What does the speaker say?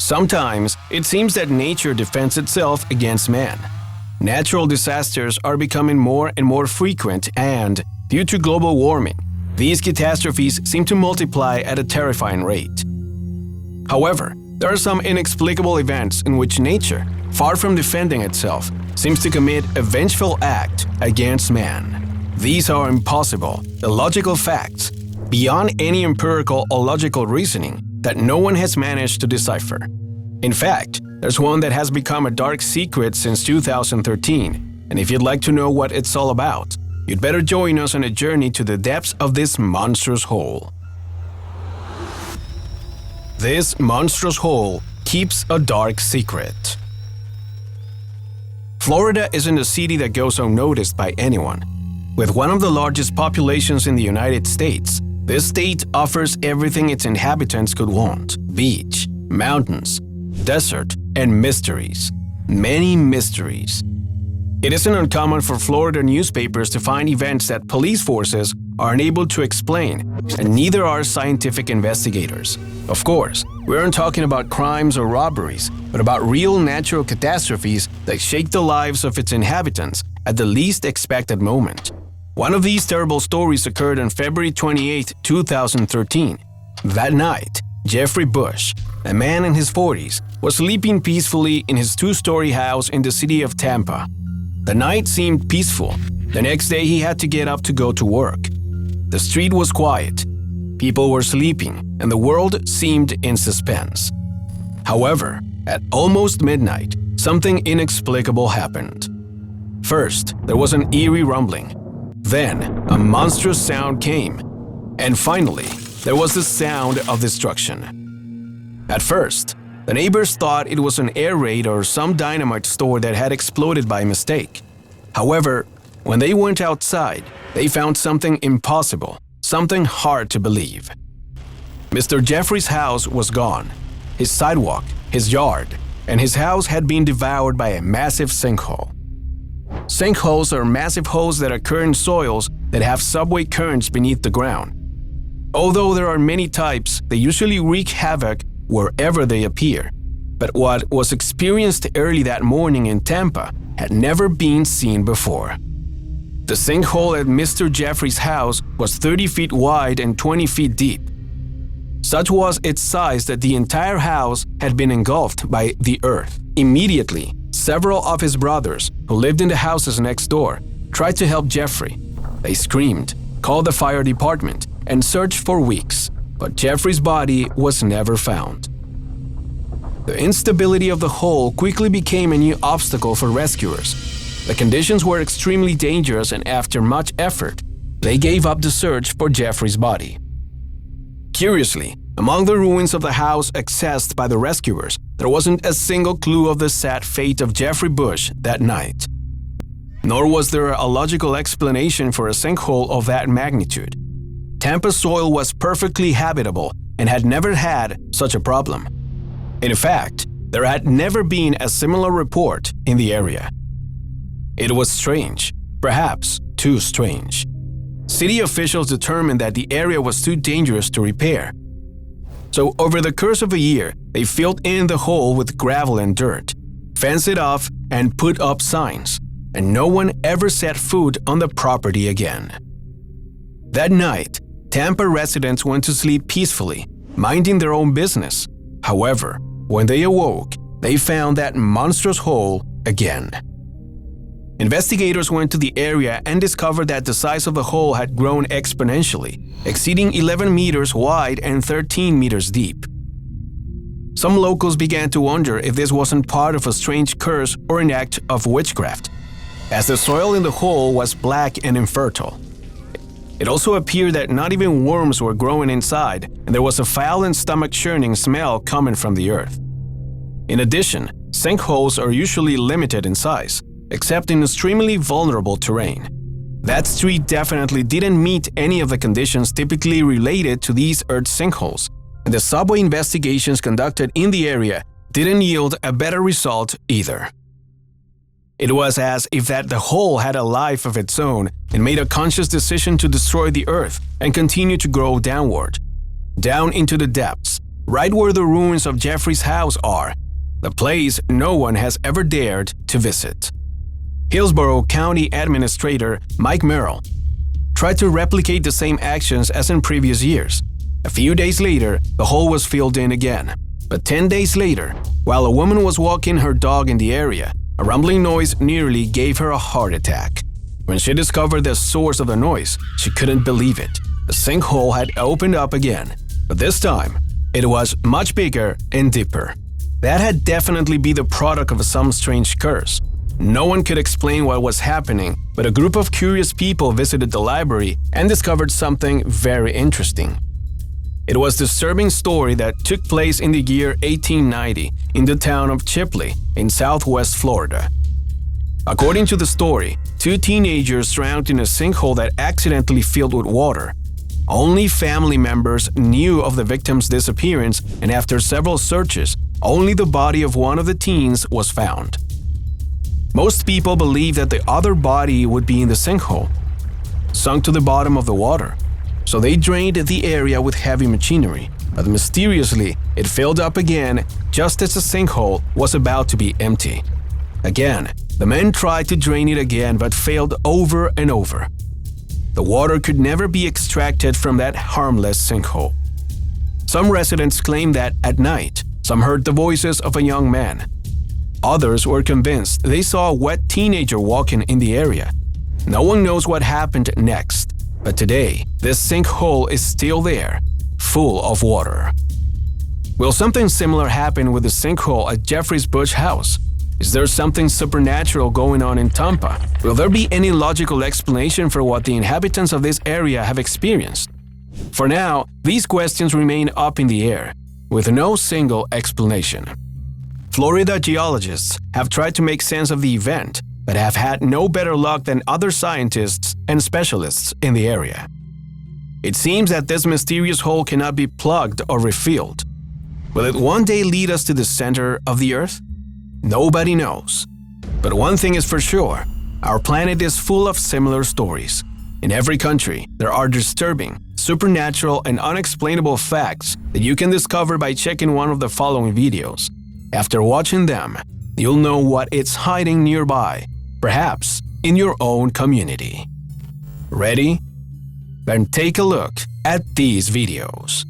Sometimes it seems that nature defends itself against man. Natural disasters are becoming more and more frequent and, due to global warming, these catastrophes seem to multiply at a terrifying rate. However, there are some inexplicable events in which nature, far from defending itself, seems to commit a vengeful act against man. These are impossible, illogical facts, beyond any empirical or logical reasoning that no one has managed to decipher. In fact, there's one that has become a dark secret since 2013, and if you'd like to know what it's all about, you'd better join us on a journey to the depths of this monstrous hole. This monstrous hole keeps a dark secret. Florida isn't a city that goes unnoticed by anyone. With one of the largest populations in the United States, this state offers everything its inhabitants could want: beach, mountains, desert, and mysteries. Many mysteries. It isn't uncommon for Florida newspapers to find events that police forces are unable to explain, and neither are scientific investigators. Of course, we aren't talking about crimes or robberies, but about real natural catastrophes that shake the lives of its inhabitants at the least expected moment. One of these terrible stories occurred on February 28, 2013. That night, Jeffrey Bush, a man in his 40s, was sleeping peacefully in his two-story house in the city of Tampa. The night seemed peaceful. The next day he had to get up to go to work. The street was quiet. People were sleeping, and the world seemed in suspense. However, at almost midnight, something inexplicable happened. First, there was an eerie rumbling. Then, a monstrous sound came. And finally, there was the sound of destruction. At first, the neighbors thought it was an air raid or some dynamite store that had exploded by mistake. However, when they went outside, they found something impossible, something hard to believe. Mr. Jeffrey's house was gone. His sidewalk, his yard, and his house had been devoured by a massive sinkhole. Sinkholes are massive holes that occur in soils that have subway currents beneath the ground. Although there are many types, they usually wreak havoc wherever they appear. But what was experienced early that morning in Tampa had never been seen before. The sinkhole at Mr. Jeffrey's house was 30 feet wide and 20 feet deep. Such was its size that the entire house had been engulfed by the earth. Immediately, several of his brothers, who lived in the houses next door, tried to help Jeffrey. They screamed, called the fire department, and searched for weeks, but Jeffrey's body was never found. The instability of the hole quickly became a new obstacle for rescuers. The conditions were extremely dangerous, and after much effort, they gave up the search for Jeffrey's body. Curiously, among the ruins of the house accessed by the rescuers, there wasn't a single clue of the sad fate of Jeffrey Bush that night. Nor was there a logical explanation for a sinkhole of that magnitude. Tampa's soil was perfectly habitable and had never had such a problem. In fact, there had never been a similar report in the area. It was strange, perhaps too strange. City officials determined that the area was too dangerous to repair. So over the course of a year, they filled in the hole with gravel and dirt, fenced it off, and put up signs, and no one ever set foot on the property again. That night, Tampa residents went to sleep peacefully, minding their own business. However, when they awoke, they found that monstrous hole again. Investigators went to the area and discovered that the size of the hole had grown exponentially, exceeding 11 meters wide and 13 meters deep. Some locals began to wonder if this wasn't part of a strange curse or an act of witchcraft, as the soil in the hole was black and infertile. It also appeared that not even worms were growing inside, and there was a foul and stomach-churning smell coming from the earth. In addition, sinkholes are usually limited in size, except in extremely vulnerable terrain. That street definitely didn't meet any of the conditions typically related to these earth sinkholes, and the subway investigations conducted in the area didn't yield a better result either. It was as if that the hole had a life of its own and made a conscious decision to destroy the earth and continue to grow downward, down into the depths, right where the ruins of Jeffrey's house are, the place no one has ever dared to visit. Hillsborough County Administrator Mike Merrill tried to replicate the same actions as in previous years. A few days later, the hole was filled in again. But 10 days later, while a woman was walking her dog in the area, a rumbling noise nearly gave her a heart attack. When she discovered the source of the noise, she couldn't believe it. The sinkhole had opened up again, but this time, it was much bigger and deeper. That had definitely been the product of some strange curse. No one could explain what was happening, but a group of curious people visited the library and discovered something very interesting. It was a disturbing story that took place in the year 1890 in the town of Chipley in southwest Florida. According to the story, two teenagers drowned in a sinkhole that accidentally filled with water. Only family members knew of the victim's disappearance, and after several searches, only the body of one of the teens was found. Most people believe that the other body would be in the sinkhole, sunk to the bottom of the water. So they drained the area with heavy machinery, but mysteriously it filled up again just as the sinkhole was about to be empty. Again, the men tried to drain it again but failed over and over. The water could never be extracted from that harmless sinkhole. Some residents claim that at night, some heard the voices of a young man. Others were convinced they saw a wet teenager walking in the area. No one knows what happened next, but today, this sinkhole is still there, full of water. Will something similar happen with the sinkhole at Jeffrey's Bush house? Is there something supernatural going on in Tampa? Will there be any logical explanation for what the inhabitants of this area have experienced? For now, these questions remain up in the air, with no single explanation. Florida geologists have tried to make sense of the event, but have had no better luck than other scientists and specialists in the area. It seems that this mysterious hole cannot be plugged or refilled. Will it one day lead us to the center of the Earth? Nobody knows. But one thing is for sure, our planet is full of similar stories. In every country, there are disturbing, supernatural, and unexplainable facts that you can discover by checking one of the following videos. After watching them, you'll know what is hiding nearby, perhaps in your own community. Ready? Then take a look at these videos.